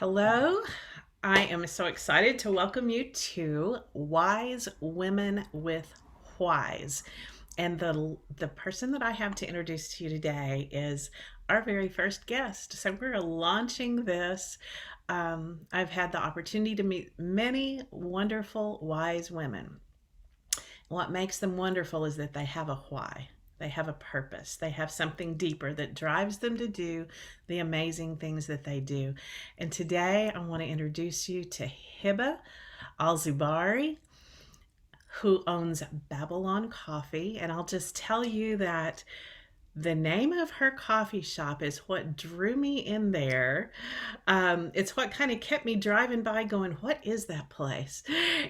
Hello. I am so excited to welcome you to Wise Women with Whys. And the person that I have to introduce to you today is our very first guest. So we're launching this. I've had the opportunity to meet many wonderful wise women. What makes them wonderful is that they have a why. They have a purpose. They have something deeper that drives them to do the amazing things that they do. And today I want to introduce you to Hiba Al Zubari, who owns Babylon Coffee. And I'll just tell you that the name of her coffee shop is what drew me in there. It's what kind of kept me driving by going, what is that place?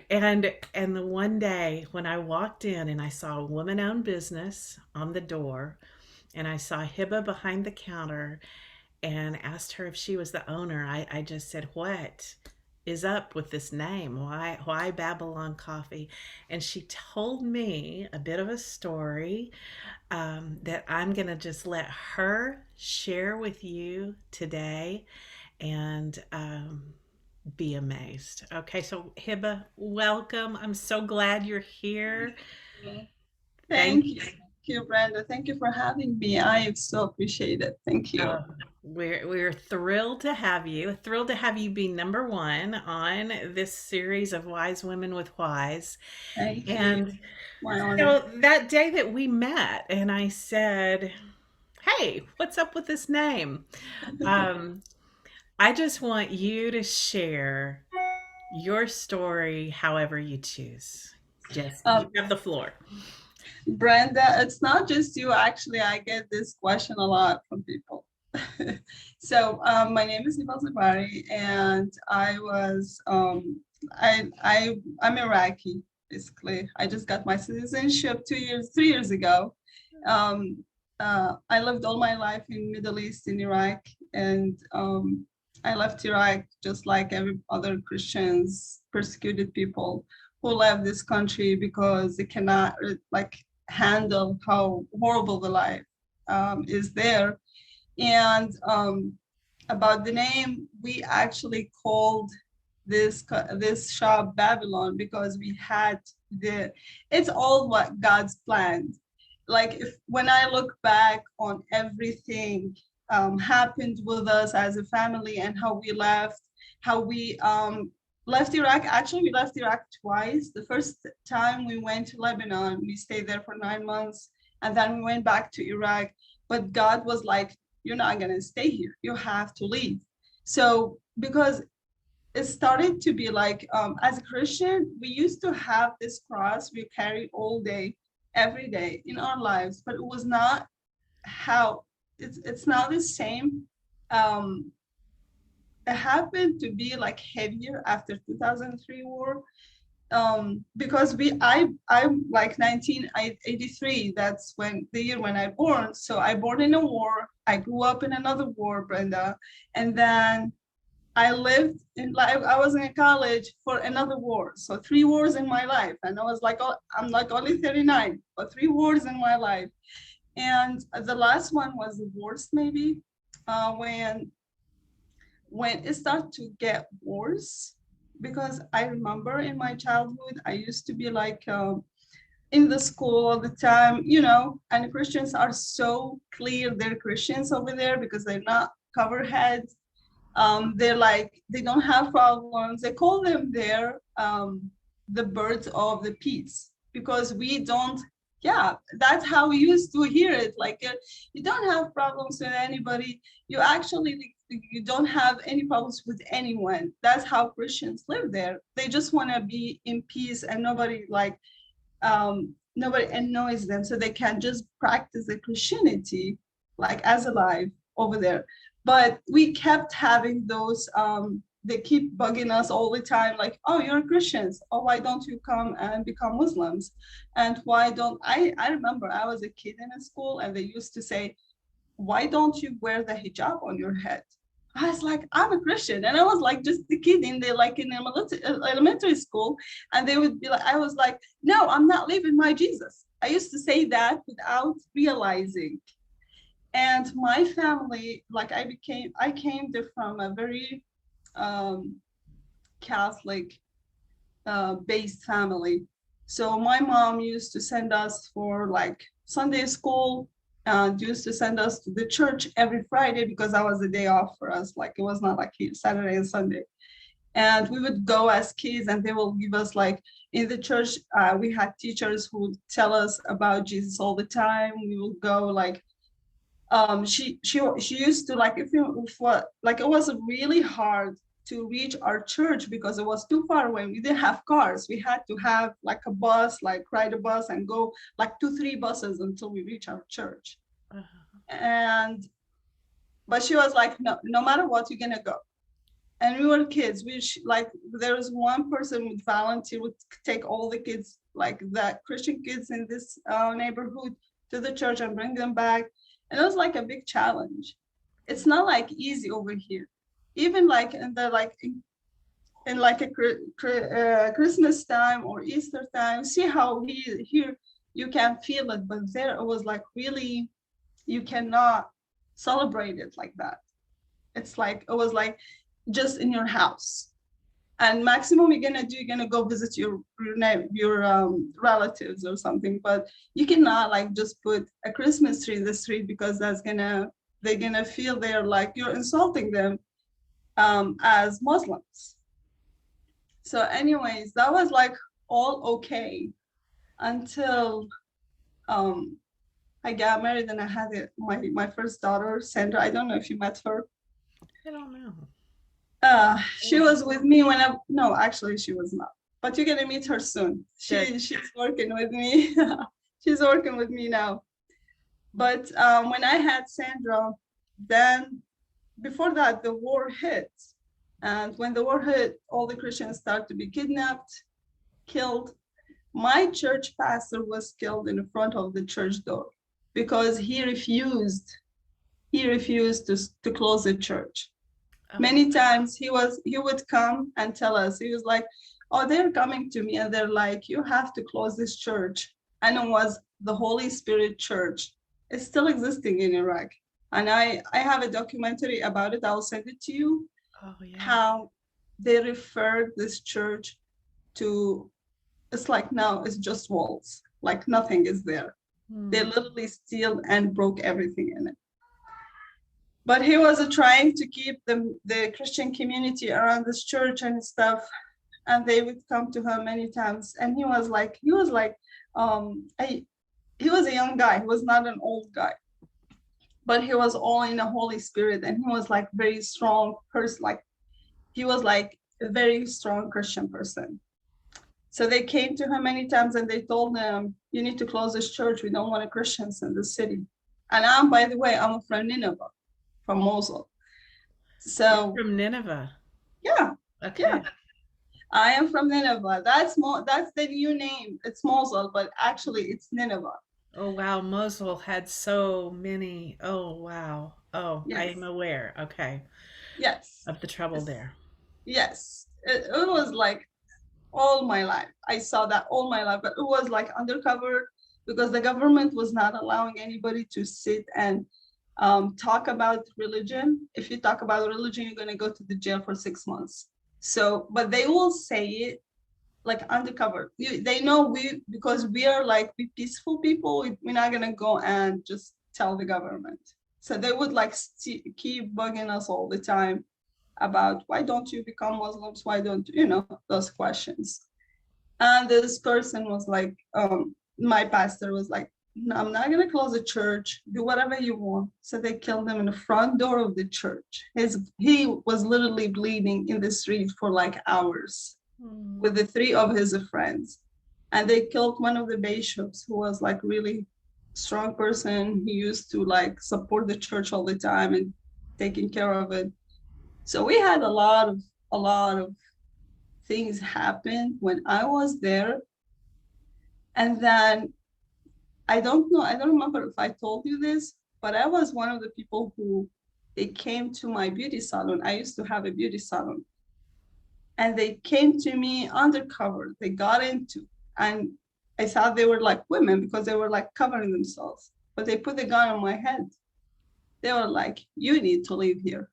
And the one day when I walked in and I saw a woman-owned business on the door, and I saw Hiba behind the counter and asked her if she was the owner, I just said, what is up with this name? Why Babylon Coffee? And she told me a bit of a story that I'm going to just let her share with you today and be amazed. Okay, so Hiba, welcome. I'm so glad you're here. Yeah. Thank Thank you. Thank you, Brenda. Thank you for having me. I so appreciate it. Thank you. uh, we're thrilled to have you. Thrilled to have you be number one on this series of Wise Women with Whys. Thank you. And My honor. so that day that we met, and I said, "Hey, what's up with this name?" Um, I just want you to share your story however you choose. Just you Um, have the floor. Brenda, it's not just you. Actually, I get this question a lot from people. My name is Hiba Zibari, and I'm Iraqi, basically. I just got my citizenship 3 years ago. Um, I lived all my life in Middle East in Iraq, and I left Iraq just like every other Christians, persecuted people who left this country because they cannot like handle how horrible the life is there. And about the name, we actually called this shop Babylon because we had the it's all what God's planned. Like if when I look back on everything happened with us as a family and how we left, how we left Iraq. Actually, we left Iraq twice. The first time we went to Lebanon, we stayed there for 9 months, and then we went back to Iraq. But God was like, "You're not gonna stay here. You have to leave." So because it started to be like as a Christian, we used to have this cross we carried all day, every day in our lives, but it was not how it's not the same. Um, it happened to be like heavier after 2003 war because I'm like 1983. That's when the year when I born. So I born in a war. I grew up in another war, Brenda, and then I lived in like I was in college for another war. So 3 wars in my life. And I was like, oh, I'm like only 39, but 3 wars in my life. And the last one was the worst maybe when it started to get worse because I remember in my childhood I used to be like in the school all the time, and Christians are so clear they're Christians over there because they're not cover heads. They're like they don't have problems. They call them the birds of the peace because we don't. Yeah, that's how we used to hear it. Like you don't have problems with anybody. You actually you don't have any problems with anyone. That's how Christians live there. They just want to be in peace and nobody annoys them, so they can just practice the Christianity like as a life over there. But we kept having those they keep bugging us all the time, like, oh, you're Christians. Oh, why don't you come and become Muslims? And why don't I remember I was a kid in a school and they used to say, why don't you wear the hijab on your head? I was like, I'm a Christian. And I was like just a kid in the like in elementary school. And they would be like, I was like, no, I'm not leaving my Jesus. I used to say that without realizing. And my family, like I came from a very um, Catholic based family. So my mom used to send us for like Sunday school, and used to send us to the church every Friday because that was the day off for us. Like it was not like Saturday and Sunday. And we would go as kids, and they will give us like in the church. We had teachers who would tell us about Jesus all the time. We would go like she used to like if what like it was really hard to reach our church because it was too far away. We didn't have cars. We had to have like a bus, like ride a bus and go like 2 3 buses until we reach our church. Uh-huh. And but she was like, no, no matter what, you're gonna go. And we were kids. Like there was one person would volunteer, would take all the kids, like the Christian kids in this neighborhood, to the church and bring them back. And it was like a big challenge. It's not like easy over here. Even like in the like in like a Christmas time or Easter time, see how here you can feel it, but there it was like really you cannot celebrate it like that. It's like it was like just in your house, and maximum you're gonna do, you're gonna go visit your relatives or something, but you cannot like just put a Christmas tree in the street because they're gonna feel they're like you're insulting them as Muslims. So anyways, that was like all okay until um I got married and I had my first daughter, Sandra. I don't know if you met her. I don't know. She was with me when I no, actually she was not. But you're gonna meet her soon. Good. She's working with me. She's working with me now. But when I had Sandra, then before that the war hit. And when the war hit, all the Christians started to be kidnapped, killed. My church pastor was killed in front of the church door because he refused to close the church. Oh, Many times he would come and tell us, he was like, oh, they're coming to me and they're like, you have to close this church. And it was the Holy Spirit Church. It's still existing in Iraq. And I have a documentary about it. I'll send it to you, oh yeah. how they referred this church to, it's like now it's just walls, like nothing is there. They Hmm. literally steal and broke everything in it. But he was trying to keep the Christian community around this church and stuff. And they would come to him many times. And he was like, he was a young guy. He was not an old guy, but he was all in the Holy Spirit. And he was like very strong person. Like he was like a very strong Christian person. So they came to him many times and they told him, you need to close this church. We don't want Christians in the city. And by the way, I'm from Nineveh, from Mosul. You're So from Nineveh. yeah, yeah, Okay. I am from Nineveh. That's the new name. It's Mosul, but actually it's Nineveh. Oh wow, Mosul had so many. Oh wow. Oh, I am Yes, aware. Okay. yes, Of the trouble yes, there. yes. It was like all my life. I saw that all my life, but it was like undercover because the government was not allowing anybody to sit and talk about religion. If you talk about religion, you're going to go to the jail for 6 months. So, but they will say it like undercover. They know because we are like we peaceful people. We're not going to go and just tell the government. So they would like keep bugging us all the time about why don't you become Muslims? Why don't those questions? And this person was like, my pastor was like, no, I'm not gonna close the church. Do whatever you want. So they killed him in the front door of the church. He was literally bleeding in the street for like hours with Hmm. the three of his friends. And they killed one of the bishops who was like really strong person. He used to like support the church all the time and taking care of it. So we had a lot of things happen when I was there. And then I don't remember if I told you this, but I was one of the people who they came to my beauty salon. I used to have a beauty salon. And they came to me undercover. They got into, and I thought they were like women because they were like covering themselves. But they put the gun on my head. They were like, you need to leave here.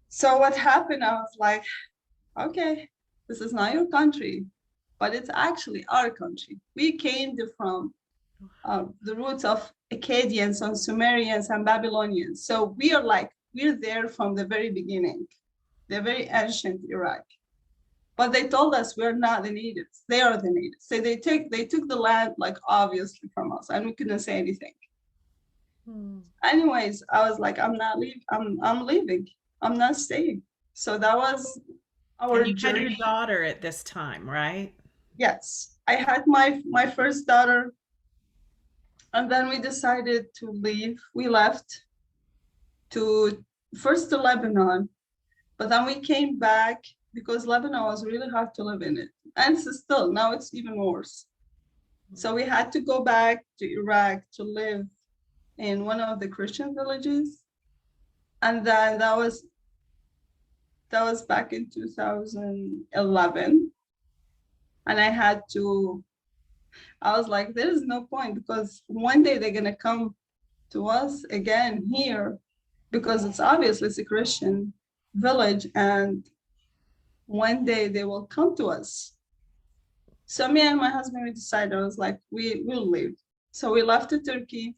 So what happened? I was like, okay, this is not your country, but it's actually our country. We came from the roots of Akkadians and Sumerians and Babylonians. So we are like, we're there from the very beginning, the very ancient Iraq. But they told us we're not the natives. They are the natives. So they took the land like obviously from us, and we couldn't say anything. Hmm. Anyways, I was like, I'm not leaving. I'm leaving. I'm not staying. So that was And our you had your journey. daughter at this time, right? Yes, I had my first daughter, and then we decided to leave. We left to first to Lebanon, but then we came back because Lebanon was really hard to live in it, and it's still now it's even worse. So we had to go back to Iraq to live in one of the Christian villages, and then that was back in 2011, and I was like, there is no point because one day they're gonna come to us again here because it's obviously it's a Christian village, and one day they will come to us. So me and my husband, we decided, I was like, we will leave. So we left to Turkey.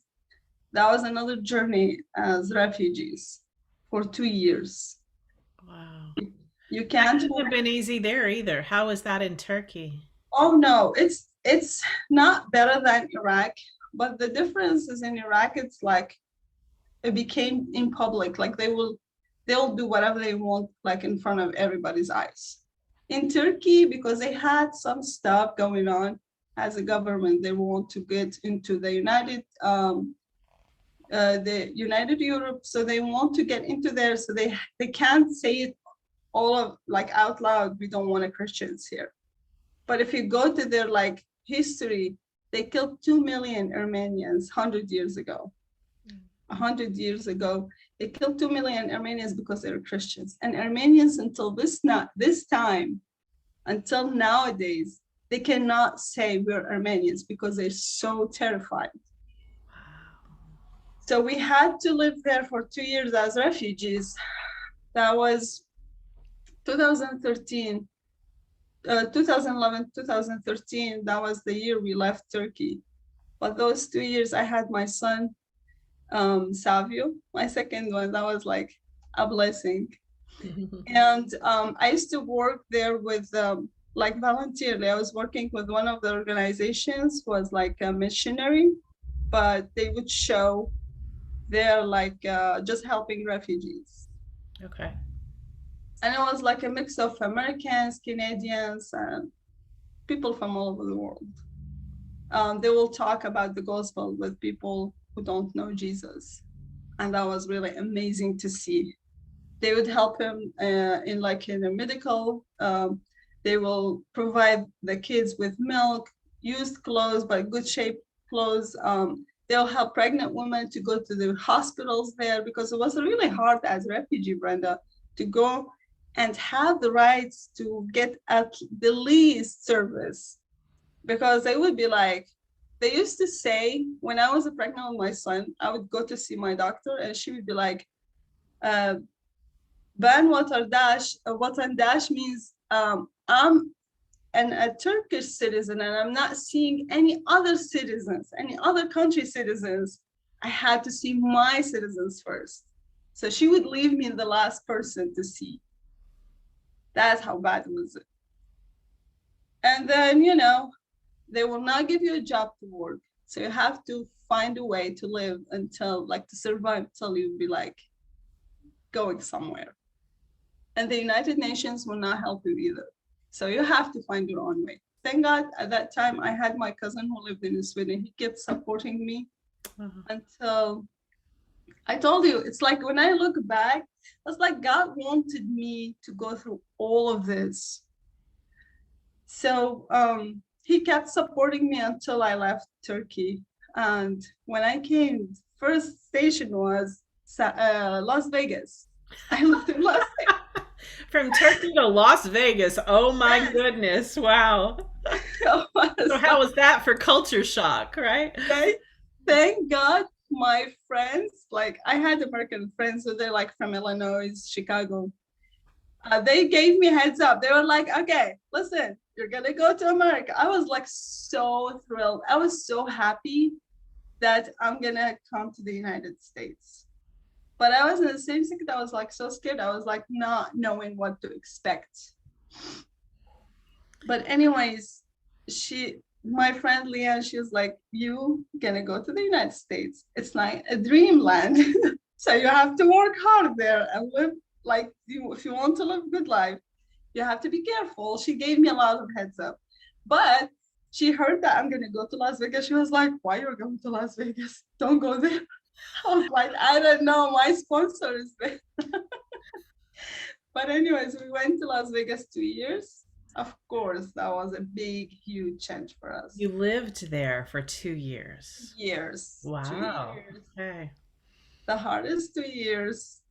That was another journey as refugees for 2 years. Wow. You That can't couldn't work. have been easy there either. How was that in Turkey? Oh no, it's not better than Iraq, but the difference is in Iraq, it's like it became in public, like they'll do whatever they want, like in front of everybody's eyes. In Turkey, because they had some stuff going on as a government, they want to get into the United Europe, so they want to get into there, so they can't say it all of like out loud. We don't want Christians here. But if you go to their like history, they killed 2 million Armenians 100 years ago. 100 years ago, they killed 2 million Armenians because they were Christians. And Armenians until this time, until nowadays, they cannot say we're Armenians because they're so terrified. So we had to live there for 2 years as refugees. That was 2013, 2011, 2013. That was the year we left Turkey. But those 2 years, I had my son, Savio, my second one. That was like a blessing. And I used to work there with like voluntarily. I was working with one of the organizations, was like a missionary, but they would show they're like just helping refugees. Okay. And it was like a mix of Americans, Canadians, and people from all over the world. They will talk about the gospel with people who don't know Jesus. And that was really amazing to see. They would help him in a medical. They will provide the kids with milk, used clothes, but good shape clothes. They'll help pregnant women to go to the hospitals there because it was really hard as a refugee, Brenda, to go and have the rights to get at the least service, because they would be like, they used to say when I was pregnant with my son, I would go to see my doctor and she would be like, uh, Ben Vatandash means I'm a Turkish citizen and I'm not seeing any other citizens, any other country citizens. I had to see my citizens first. So she would leave me the last person to see. That's how bad was it. And then, they will not give you a job to work. So you have to find a way to live until, like, to survive until you be like going somewhere. And the United Nations will not help you either. So you have to find your own way. Thank God at that time I had my cousin who lived in Sweden. He kept supporting me until I told you, it's like when I look back, it's like God wanted me to go through all of this. So he kept supporting me until I left Turkey. And when I came, first station was Las Vegas. I lived in Las Vegas. From Turkey to Las Vegas. Oh my Yes. goodness. Wow. So Was how was that for culture shock, right? like, thank God my friends, like I had American friends, so they're like from Illinois, Chicago. They gave me heads up. They were like, okay, listen, you're gonna go to America. I was like so thrilled. I was so happy that I'm gonna come to the United States. But I was in the same second, I was like so scared. I was like not knowing what to expect. But anyways, my friend Leah, she was like, you gonna go to the United States. It's like a dreamland. So you have to work hard there and live like you, if you want to live a good life, you have to be careful. She gave me a lot of heads up. But she heard that I'm gonna go to Las Vegas. She was like, why you're going to Las Vegas? Don't go there. I was like, I don't know. My sponsor is there. But anyways, we went to Las Vegas 2 years. Of course, that was a big, huge change for us. You lived there for 2 years. Years, two Wow. years, Okay. the hardest 2 years,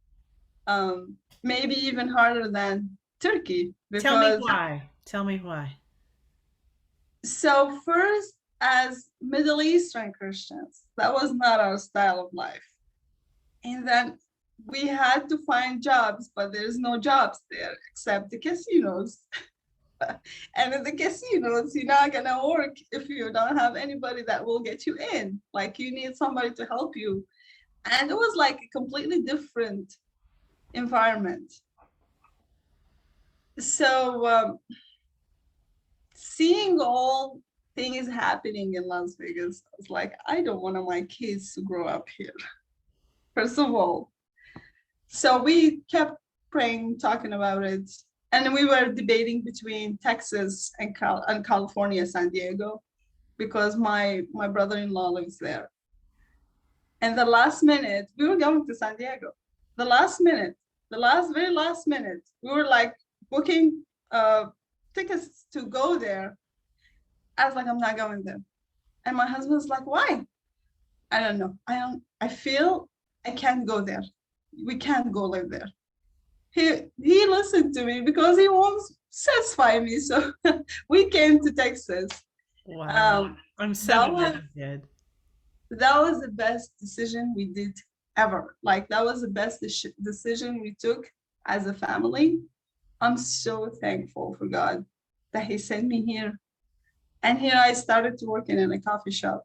maybe even harder than Turkey Tell me because why. Tell me why. so first as Middle Eastern Christians, that was not our style of life. And then we had to find jobs, but there's no jobs there except the casinos. And in the casinos, you're not gonna work if you don't have anybody that will get you in. Like you need somebody to help you. And it was like a completely different environment. So seeing all things happening in Las Vegas, I was like, I don't want my kids to grow up here. First of all, so we kept praying, talking about it, and we were debating between Texas and California, San Diego, because my brother-in-law lives there. And the last minute, we were going to San Diego. The last minute, very last minute, we were like booking tickets to go there. I was like, I'm not going there. And my husband was like, why? I don't know. I feel I can't go there. We can't go live there. He listened to me because he wants to satisfy me. So we came to Texas. Wow. Um, I'm so that glad was you did. that was the best decision we did ever. Like that was the best decision we took as a family. I'm so thankful for God that He sent me here. And here I started to work in a coffee shop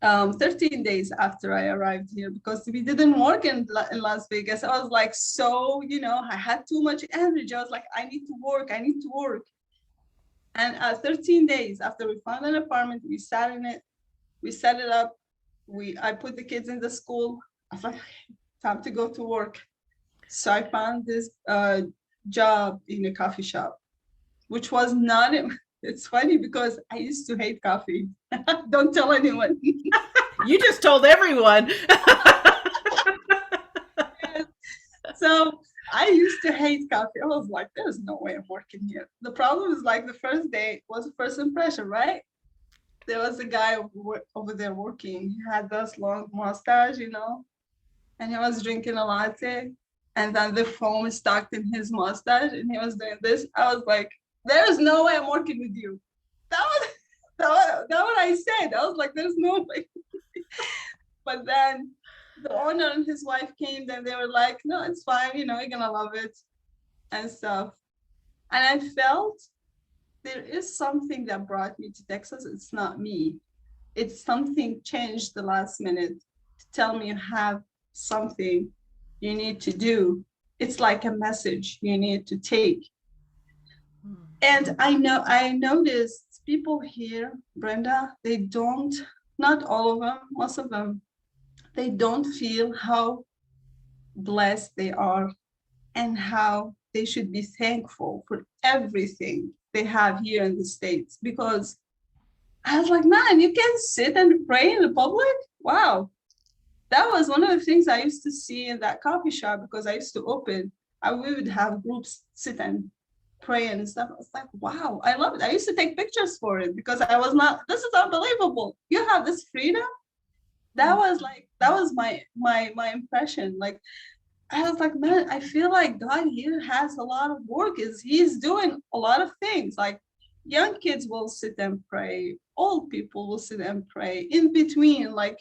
13 days after I arrived here because we didn't work in Las Vegas. I was like, so, I had too much energy. I was like, I need to work. I need to work. And 13 days after we found an apartment, we sat in it, we set it up. I put the kids in the school. I was like, time to go to work. So I found this job in a coffee shop, which was not, it's funny because I used to hate coffee. Don't tell anyone. You just told everyone. So I used to hate coffee. I was like, there's no way I'm working here. The problem is like the first day was the first impression, right? There was a guy over there working. He had this long mustache, and he was drinking a latte. And then the foam stuck in his mustache and he was doing this. I was like, there's no way I'm working with you. That was that what I said. I was like, there's no way. But then the owner and his wife came, then they were like, no, it's fine, you're gonna love it and stuff. And I felt there is something that brought me to Texas. It's not me. It's something changed the last minute to tell me you have something you need to do. It's like a message you need to take. And I noticed people here, Brenda, they don't, not all of them, most of them, they don't feel how blessed they are and how they should be thankful for everything they have here in the States. Because I was like, man, you can sit and pray in the public? Wow. That was one of the things I used to see in that coffee shop because I used to open. We would have groups sit and pray and stuff. I was like, wow, I love it. I used to take pictures for it because I was not, this is unbelievable. You have this freedom. That was my impression. Like I was like, man, I feel like God here has a lot of work. He's doing a lot of things. Like young kids will sit and pray, old people will sit and pray in between, like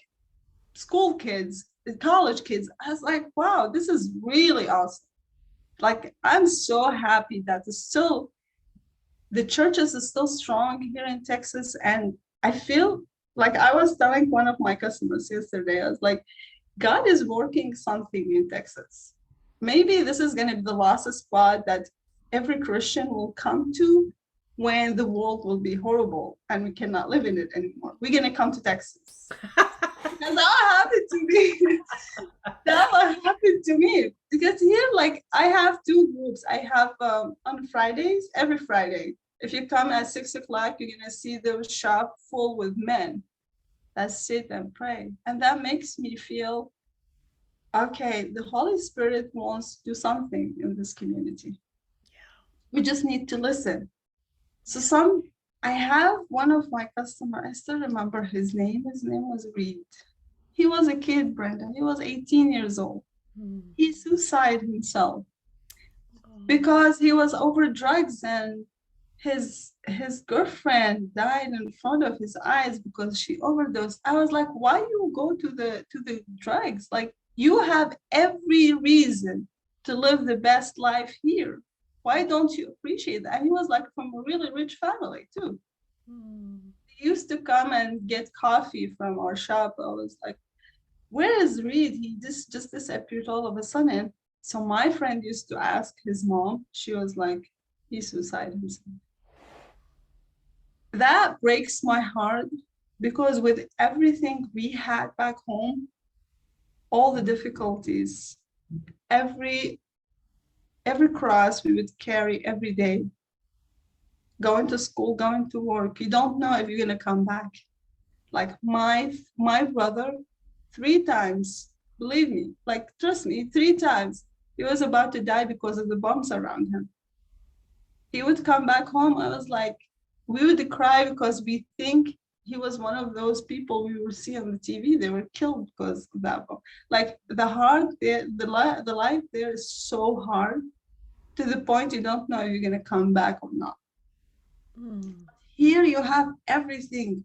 school kids, college kids. I was like, wow, this is really awesome. Like, I'm so happy that it's still, the churches is still strong here in Texas. And I feel like I was telling one of my customers yesterday, I was like, God is working something in Texas. Maybe this is going to be the last spot that every Christian will come to when the world will be horrible and we cannot live in it anymore. We're going to come to Texas. Because that happened to me. That what happened to me. Because here, like, I have two groups. I have on Fridays, every Friday. If you come at 6 o'clock, you're going to see the shop full with men that sit and pray. And that makes me feel okay, the Holy Spirit wants to do something in this community. We just need to listen. So I have one of my customer, I still remember his name. His name was Reed. He was a kid, Brenda. He was 18 years old. Mm. He suicided himself because he was over drugs, and his girlfriend died in front of his eyes because she overdosed. I was like, why you go to the drugs? Like, you have every reason to live the best life here. Why don't you appreciate that? And he was like from a really rich family too. Mm. He used to come and get coffee from our shop. I was like, where is Reed? He just disappeared all of a sudden. So my friend used to ask his mom. She was like, he suicided himself. That breaks my heart because with everything we had back home, all the difficulties, every cross we would carry every day, going to school, going to work, you don't know if you're gonna come back. Like my brother, 3 times, believe me, like trust me, 3 times, he was about to die because of the bombs around him. He would come back home. I was like, we would cry because we think he was one of those people we would see on the TV. They were killed because of that bomb. Like the heart there, the life there is so hard to the point you don't know if you're gonna come back or not. Mm. Here you have everything.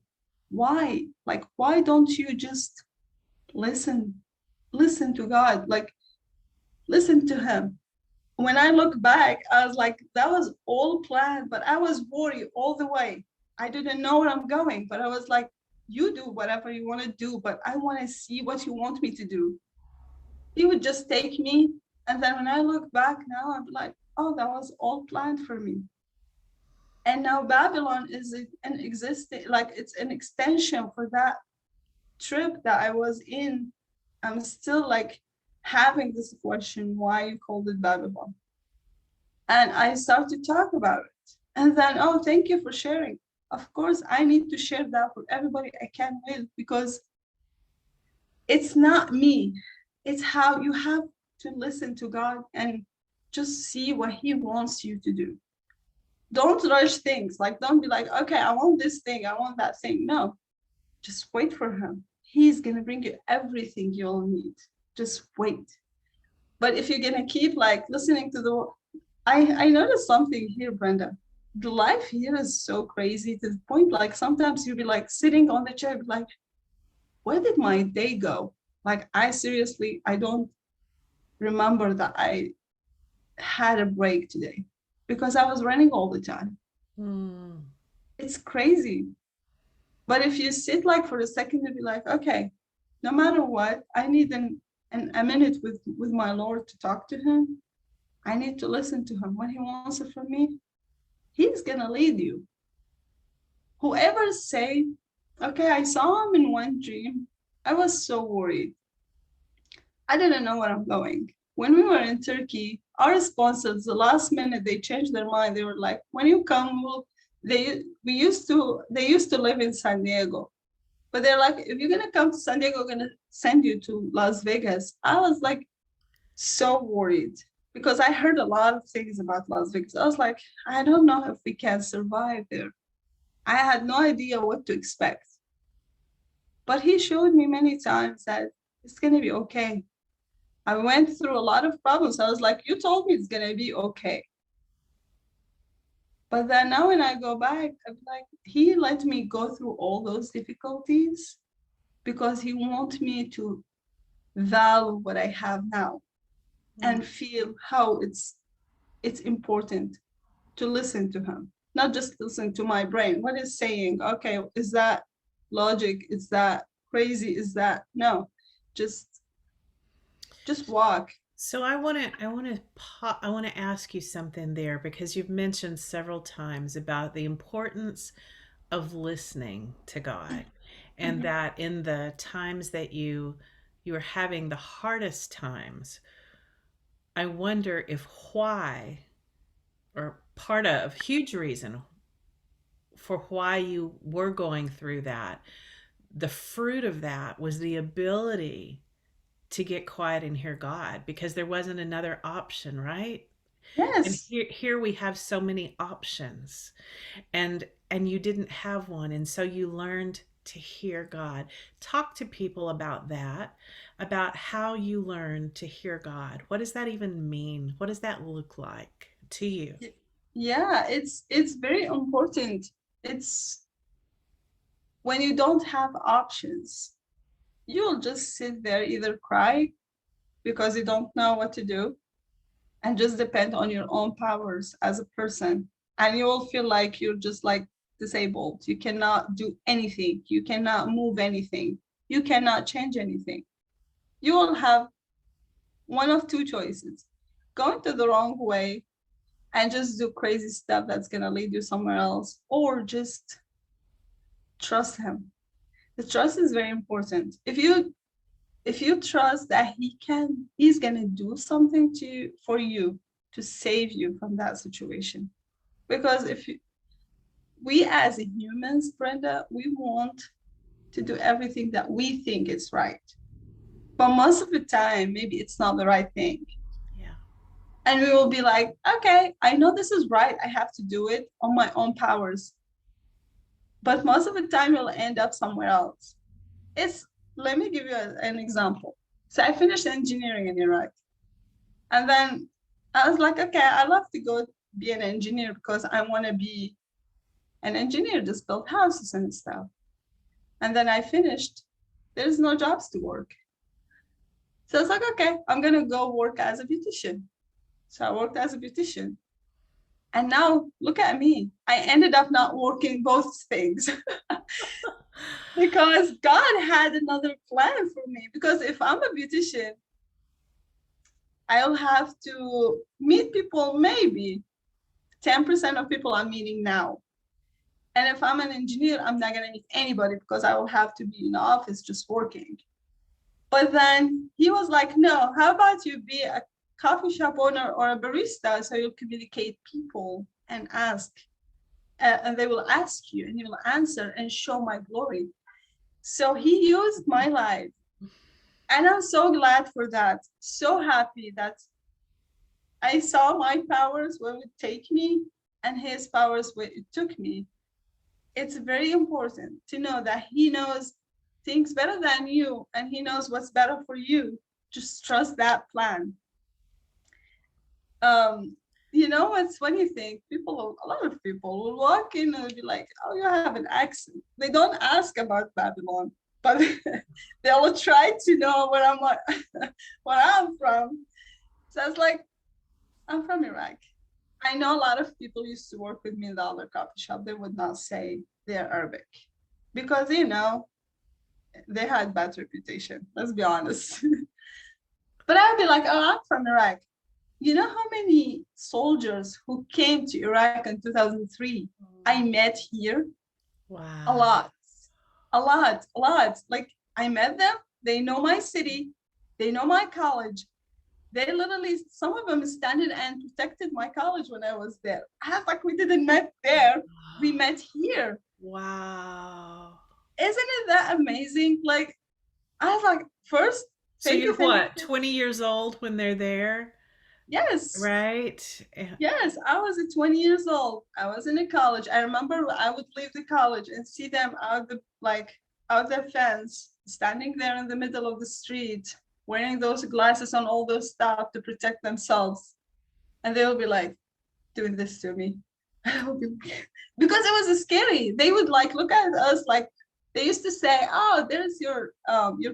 Why? Like, why don't you just listen? Listen to God. Like, listen to Him. When I look back, I was like, that was all planned, but I was worried all the way. I didn't know where I'm going, but I was like, you do whatever you want to do, but I want to see what you want me to do. He would just take me. And then when I look back now, I'm like, oh, that was all planned for me. And now Babylon is an existing, like it's an extension for that trip that I was in. I'm still like having this question, why you called it Babylon? And I start to talk about it. And then, oh, thank you for sharing. Of course, I need to share that for everybody I can with because it's not me. It's how you have to listen to God and just see what He wants you to do. Don't rush things. Like, don't be like, okay, I want this thing, I want that thing. No, just wait for Him. He's going to bring you everything you'll need. Just wait. But if you're going to keep like listening to the I noticed something here, Brenda. The life here is so crazy to the point like sometimes you'll be like sitting on the chair, like, where did my day go? Like I seriously, I don't remember that I had a break today because I was running all the time. Mm. It's crazy. But if you sit like for a second and be like, okay, no matter what, I need a minute with my Lord to talk to Him. I need to listen to Him. What He wants it from me, He's gonna lead you. Whoever say, okay, I saw him in one dream, I was so worried. I didn't know where I'm going. When we were in Turkey, our sponsors, the last minute, they changed their mind. They were like, when you come, they used to live in San Diego. But they're like, if you're gonna come to San Diego, we're gonna send you to Las Vegas. I was like so worried because I heard a lot of things about Las Vegas. I was like, I don't know if we can survive there. I had no idea what to expect. But He showed me many times that it's going to be okay. I went through a lot of problems. I was like, you told me it's going to be okay. But then now when I go back, I'm like, He let me go through all those difficulties because He wants me to value what I have now Mm. and feel how it's it's important to listen to him, not just listen to my brain. What is saying? Okay, is that logic? Is that crazy? Is that no? Just just walk. So I want to ask you something there because you've mentioned several times about the importance of listening to God, and Mhm. that in the times that you are having the hardest times, I wonder if why, or part of huge reason for why you were going through that, the fruit of that was the ability to get quiet and hear God, because there wasn't another option, right? And Yes. here we have so many options, and you didn't have one, and so you learned to hear God. Talk to people about that, about how you learned to hear God. What does that even mean? What does that look like to you? Yeah, it's very important. It's when you don't have options, you'll just sit there, either cry because you don't know what to do, and just depend on your own powers as a person. And you will feel like you're just like disabled. You cannot do anything. You cannot move anything. You cannot change anything. You will have one of two choices: going to the wrong way and just do crazy stuff that's going to lead you somewhere else, or just trust him. The trust is very important. If you trust that he's going to do something to you, for you, to save you from that situation. Because if you, we as humans, Brenda, we want to do everything that we think is right, but most of the time maybe it's not the right thing, Yeah. and we will be like, okay, I know this is right, I have to do it on my own powers, but most of the time you'll end up somewhere else. It's Let me give you an example. So I finished engineering in Iraq, and then I was like, okay, I love to go be an engineer because I want to be an engineer, just build houses and stuff. And then I finished. There's no jobs to work. So it's like, okay, I'm gonna go work as a beautician. So I worked as a beautician. And now look at me. I ended up not working both things because God had another plan for me. Because if I'm a beautician, I'll have to meet people, maybe 10% of people I'm meeting now. And if I'm an engineer, I'm not going to meet anybody because I will have to be in the office just working. But then he was like, no, how about you be a coffee shop owner or a barista so you'll communicate people and ask, and they will ask you and you will answer and show my glory. So he used my life. And I'm so glad for that. So happy that I saw my powers where it would take me and his powers where it took me. It's very important to know that he knows things better than you and he knows what's better for you. Just trust that plan. Um, you know what's funny thing? People, a lot of people will walk in and be like, "Oh, you have an accent." They don't ask about Babylon, but they'll try to know where I'm where I'm from. So it's like, I'm from Iraq. I know a lot of people used to work with me in the other coffee shop. They would not say they're Arabic because they had bad reputation. Let's be honest. But I'd be like, "Oh, I'm from Iraq." You know how many soldiers who came to Iraq in 2003 I met here? A Wow. lot, a lot, a lot. Like I met them. They know my city. They know my college. They literally, some of them standing and protected my college when I was there. I was like, we didn't met there. We met here. Wow. Isn't it that amazing? Like, I was like, first, So thank you, you're thank you. what, 20 years old when they're there, Yes, right? Yeah. yes, I was at 20 years old. I was in a college. I remember I would leave the college and see them out their fence, standing there in the middle of the street, wearing those glasses and all those stuff to protect themselves. And they would be like doing this to me. I would be, because it was scary. They would like look at us like They used to say, "Oh, there's your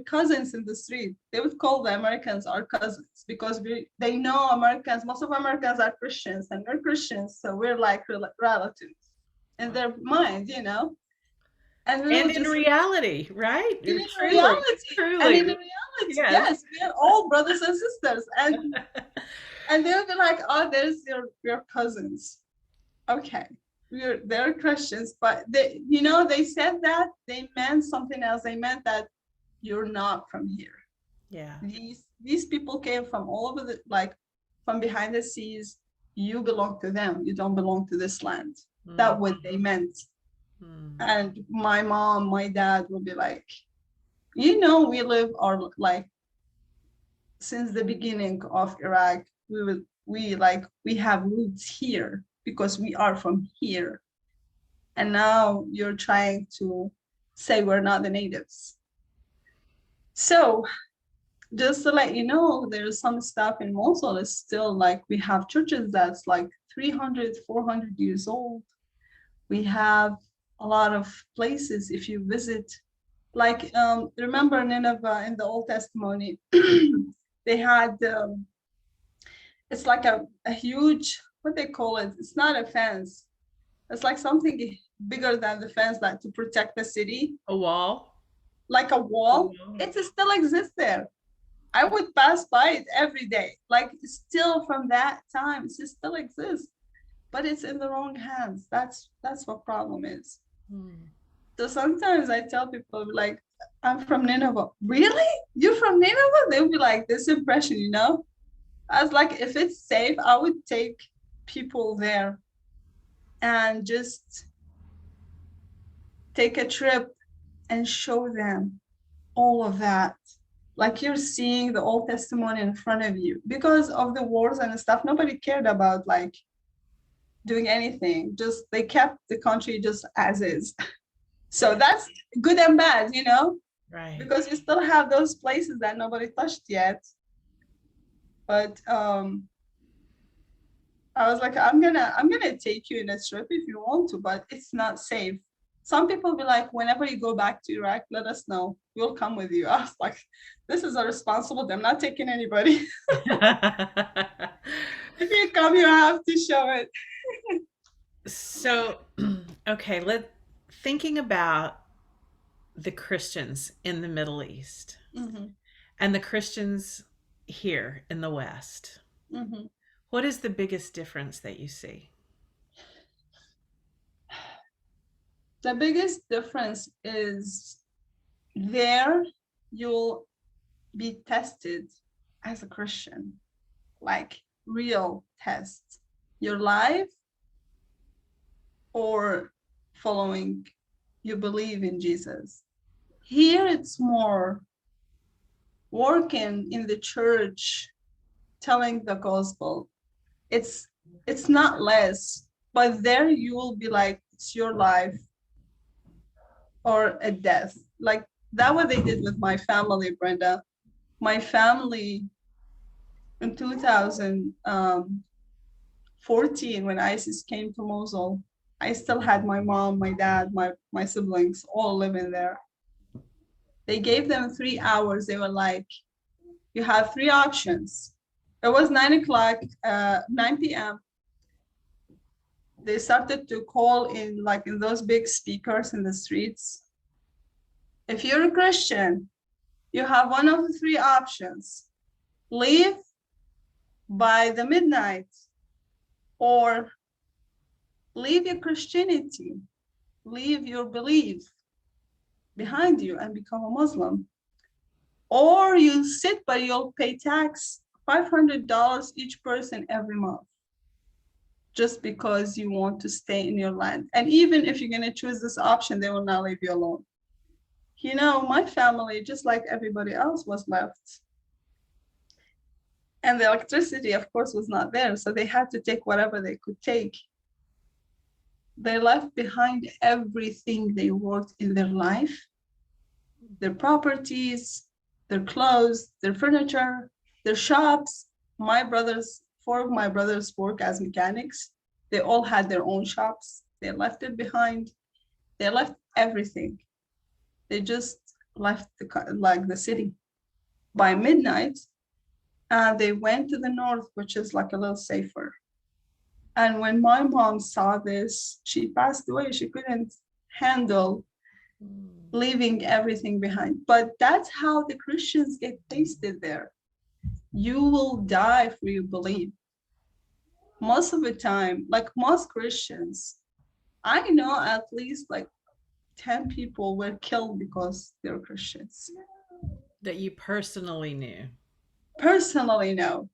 cousins in the street." They would call the Americans our cousins because they know Americans. Most of Americans are Christians, and we're Christians, so we're like relatives in their mind, you know. And we And will in just reality, right? in Truly, reality, and in truly, reality, yes. yes, we are all brothers and sisters, and they'll be like, "Oh, there's your cousins." Okay, they're Christians, but they said that they meant something else. They meant that you're not from here. Yeah. These people came from all over from behind the seas. You belong to them. You don't belong to this land. That's Mm, what they meant. mm. And my mom, my dad would be like, we live our like since the beginning of Iraq. We have roots here because we are from here. And now you're trying to say we're not the natives. So just to let you know, there's some stuff in Mosul is still like we have churches that's like 300, 400 years old. We have a lot of places if you visit, like remember Nineveh in the Old Testimony, they had it's like a huge, what they call it, it's not a fence, it's like something bigger than the fence that to protect the city, A wall. like a A wall. wall. It still exists there. I would pass by it every day. Like still from that time, it still exists, but it's in the wrong hands. That's what problem is. Mm. So sometimes I tell people like, I'm from Nineveh. Really? You're from Nineveh? They'll be like this impression, you know? I was like, if it's safe, I would take people there and just take a trip and show them all of that. Like you're seeing the Old Testament in front of you. Because of the wars and stuff, nobody cared about like doing anything. Just they kept the country just as is. So Yeah. that's good and bad, Right. because you still have those places that nobody touched yet. But I was like, I'm gonna take you in a trip if you want to, but it's not safe. Some people be like, whenever you go back to Iraq, let us know. We'll come with you. I was like, this is a responsible. I'm not taking anybody. If you come, you have to show it. So, okay, thinking about the Christians in the Middle East Mhm, and the Christians here in the West. mhm. What is the biggest difference that you see? The biggest difference is there you'll be tested as a Christian, like real tests. Your life or following, you believe in Jesus. Here it's more working in the church, telling the gospel. It's it's not less, but there you will be like it's your life or a death. Like that what they did with my family, Brenda. My family in 2014 when ISIS came to Mosul, I still had my mom, my dad, my siblings all living there. They gave them 3 hours. They were like, you have three options. It was 9 o'clock, 9 p.m. They started to call in like in those big speakers in the streets. If you're a Christian, you have one of the three options. Leave by the midnight or leave your Christianity, leave your belief behind you and become a Muslim. Or you sit but you'll pay tax $500 each person every month just because you want to stay in your land. And even if you're going to choose this option, they will not leave you alone. My family, just like everybody else, was left. And the electricity, of course, was not there. So they had to take whatever they could take. They left behind everything they worked in their life, their properties, their clothes, their furniture, their shops. Four of my brothers work as mechanics. They all had their own shops. They left it behind. They left everything. They just left like the city by midnight, and they went to the north, which is like a little safer. And when my mom saw this, she passed away. She couldn't handle Mm. leaving everything behind. But that's how the Christians get tasted there. You will die for your belief. Most of the time, like most Christians, I know at least like 10 people were killed because they're Christians. That you personally knew. Personally, no.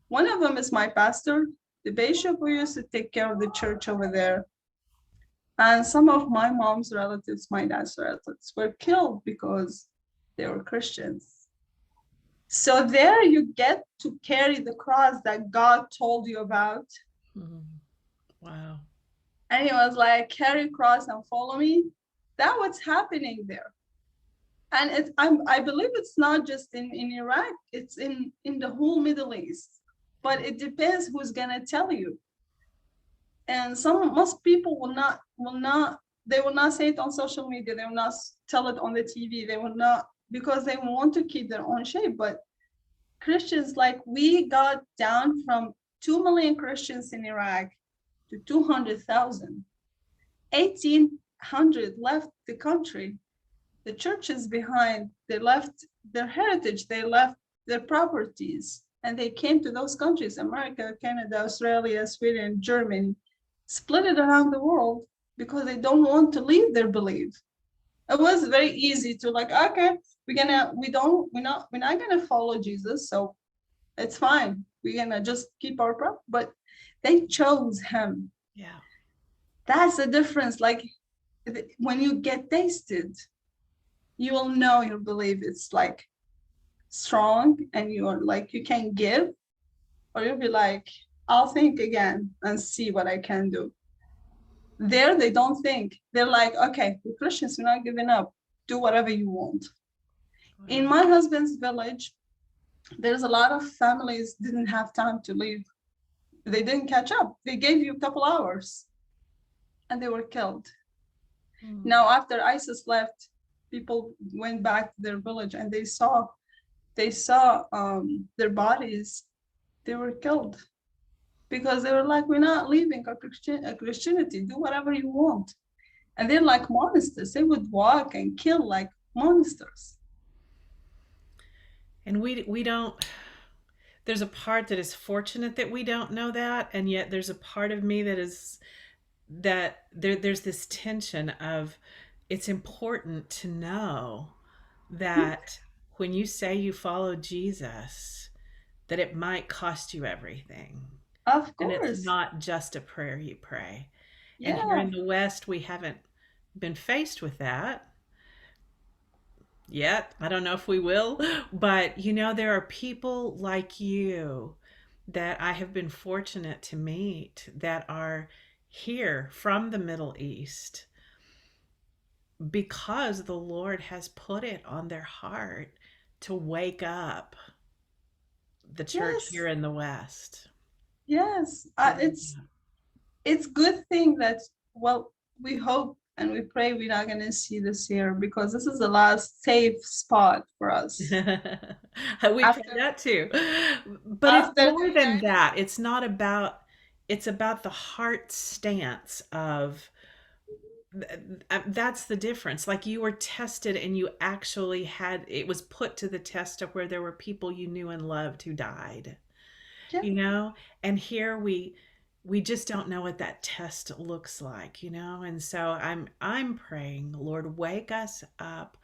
One of them is my pastor, the bishop who used to take care of the church over there. And some of my mom's relatives, my dad's relatives, were killed because they were Christians. So there you get to carry the cross that God told you about. Mm. Wow. And he was like, carry cross and follow me. That's what's happening there. And I believe it's not just in Iraq, it's in the whole Middle East. But it depends who's gonna tell you. And most people will not they will not say it on social media, they will not tell it on the TV, they will not, because they want to keep their own shape. But Christians, like, we got down from 2 million Christians in Iraq to 200,000. 1,800 left the country, the churches behind, they left their heritage, they left their properties, and they came to those countries, America, Canada, Australia, Sweden, Germany, split it around the world because they don't want to leave their belief. It was very easy to, like, okay, we're not gonna follow Jesus, so it's fine. We're gonna just keep our prop. But they chose him. Yeah. That's the difference. Like, when you get tasted, you will know your belief is like strong, and you're like, you can give, or you'll be like, I'll think again and see what I can do. There, they don't think. They're like, okay, we're Christians, we're not giving up. Do whatever you want. In Wow. my husband's village, there's a lot of families didn't have time to leave. They didn't catch up. They gave you a couple hours and they were killed. Mm. Now, after ISIS left, people went back to their village and they saw their bodies. They were killed because they were like, we're not leaving our Christianity. Do whatever you want. And they're like monsters. They would walk and kill like monsters. And we don't, there's a part that is fortunate that we don't know that, and yet there's a part of me that is that there's this tension of it's important to know that when you say you follow Jesus, that it might cost you everything. Of And it's course. not just a prayer you pray. And here Yeah. in the West, we haven't been faced with that yet. I don't know if we will, but there are people like you that I have been fortunate to meet that are here from the Middle East because the Lord has put it on their heart to wake up the church Yes. here in the West. Yes. To wake up. It's good thing that, well, we hope and we pray we're not going to see this year, because this is the last safe spot for us We pray after that too. But it's after the more than United. that. It's not about, it's about the heart stance of that's the difference. Like you were tested and you actually had, it was put to the test of where there were people you knew and loved who died, Yeah. you know? And here we just don't know what that test looks like, And so I'm praying, Lord, wake us up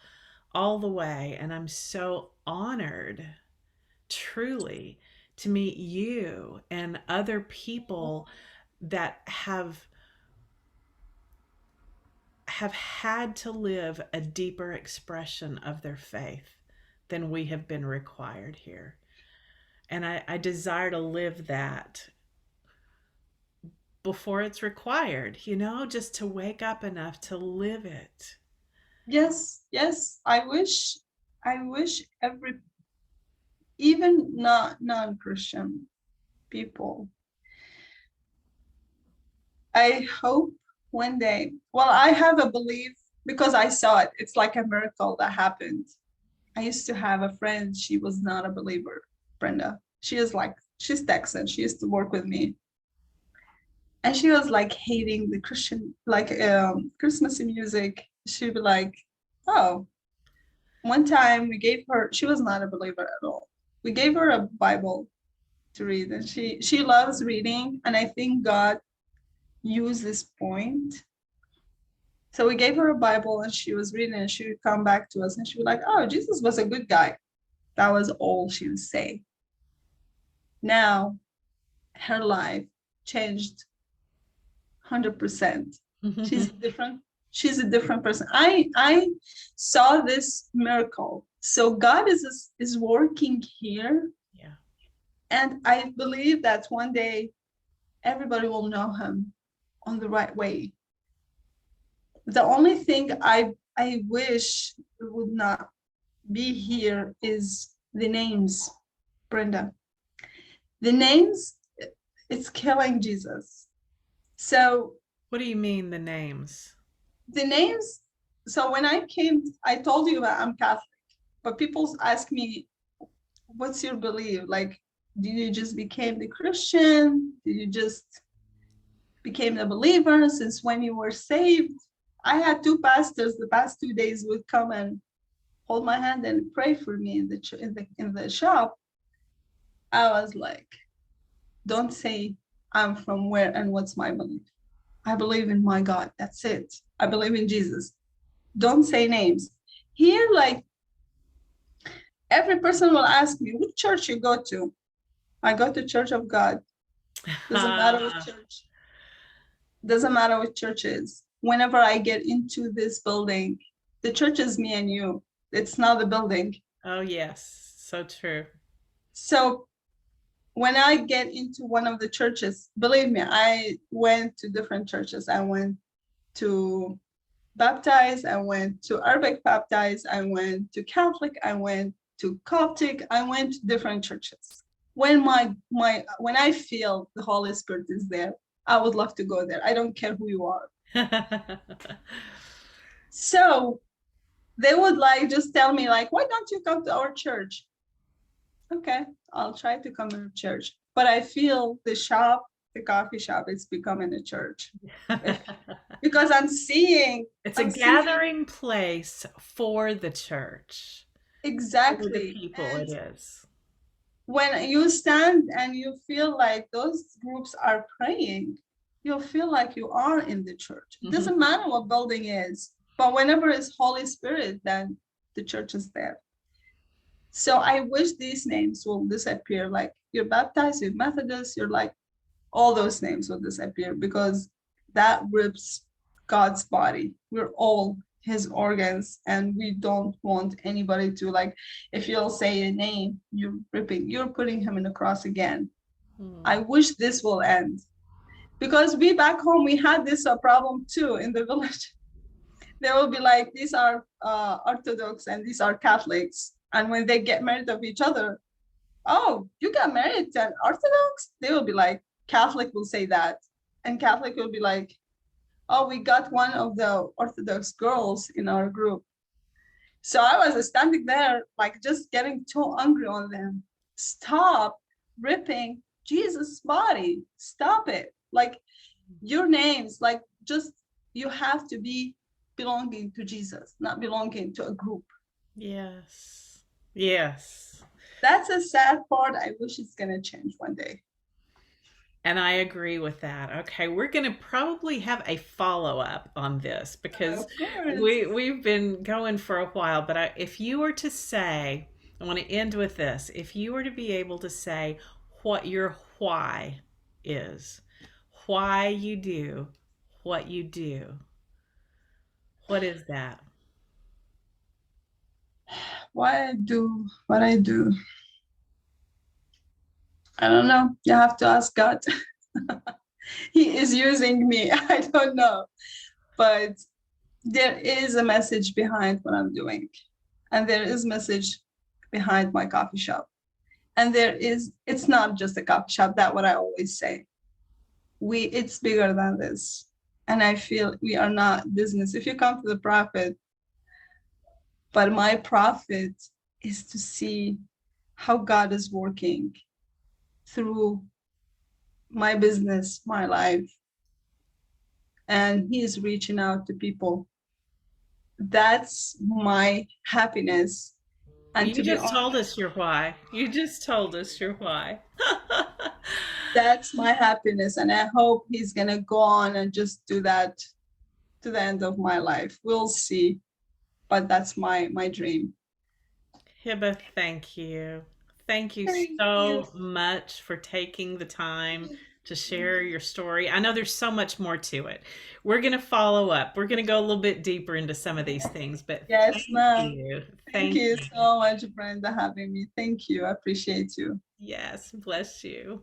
all the way. And I'm so honored, truly, to meet you and other people that have had to live a deeper expression of their faith than we have been required here. And I desire to live that before it's required, just to wake up enough to live it. Yes, yes. I wish every, even not non-Christian people, I hope one day, well, I have a belief. because I saw it. It's like a miracle that happened. I used to have a friend. She was not a believer, Brenda. She's Texan. She used to work with me. And she was like hating the Christian, like Christmas music. She'd be like, oh, one time we gave her, she was not a believer at all. We gave her a Bible to read, and she loves reading. And I think God used this point. So we gave her a Bible and she was reading, and she would come back to us and she would like, oh, Jesus was a good guy. That was all she would say. Now her life changed 100%. She's different. She's a different person. I saw this miracle. So God is working here. Yeah. And I believe that one day everybody will know him on the right way. The only thing I wish would not be here is the names, Brenda. The names, it's killing Jesus. So What do you mean, the names? the names, so when I came, I told you that I'm Catholic, but people ask me, what's your belief? Like, did you just became the Christian? Did you just became a believer since when you were saved? I had two pastors the past 2 days would come and hold my hand and pray for me in the shop. I was like, don't say I'm from where and what's my belief. I believe in my God. That's it. I believe in Jesus. Don't say names. Here, like, every person will ask me, which church you go to? I go to Church of God. Doesn't matter what church. Doesn't matter what church is. Whenever I get into this building, the church is me and you. It's not the building. Oh, yes. So true. So when I get into one of the churches, believe me, I went to different churches. I went to baptized, I went to Arabic baptized, I went to Catholic, I went to Coptic, I went to different churches. When when I feel the Holy Spirit is there, I would love to go there. I don't care who you are. So they would like just tell me like, why don't you come to our church? Okay, I'll try to come to church. But I feel the coffee shop is becoming a church. Because It's a I'm seeing gathering place for the church. For the exactly. people, And it is. when you stand and you feel like those groups are praying, you'll feel like you are in the church. It doesn't matter what building is, but whenever it's Holy Spirit, then the church is there. So I wish these names will disappear. Like you're baptized, you're Methodist, you're like all those names will disappear because that rips God's body. We're all his organs, and we don't want anybody to like, if you'll say a name, you're putting him in the cross again. I wish this will end because we back home, we had this problem too in the village. They will be like, these are Orthodox and these are Catholics. And when they get married of each other, oh, you got married to an Orthodox? They will be like, Catholic will say that. And Catholic will be like, oh, we got one of the Orthodox girls in our group. So I was standing there, like just getting too angry on them. Stop ripping Jesus' body. Stop it. Like your names, like just you have to be belonging to Jesus, not belonging to a group. Yes. Yes. That's a sad part. I wish it's gonna change one day. And I agree with that. Okay, we're going to probably have a follow-up on this because Of course. we've been going for a while, but if you were to say, I want to end with this. If you were to be able to say what your why is, why you do what you do, what is that? Why I do what I do. I don't know. You have to ask God. He is using me. I don't know. But there is a message behind what I'm doing. And there is message behind my coffee shop. And it's not just a coffee shop. That's what I always say. It's bigger than this. And I feel we are not business. If you come to the profit, but my profit is to see how God is working through my business, my life, and He is reaching out to people. That's my happiness. And You to be just told honest, us your why. You just told us your why. that's my happiness. And I hope He's going to go on and just do that to the end of my life. We'll see. But that's my dream. Hiba, thank you. Thank you Thank you. so much for taking the time to share your story. I know there's so much more to it. We're going to follow up. We're going to go a little bit deeper into some of these things, but Yes, thank ma'am. you. Thank Thank you you. so much, Brenda, having me. Thank you. I appreciate you. Yes, bless you.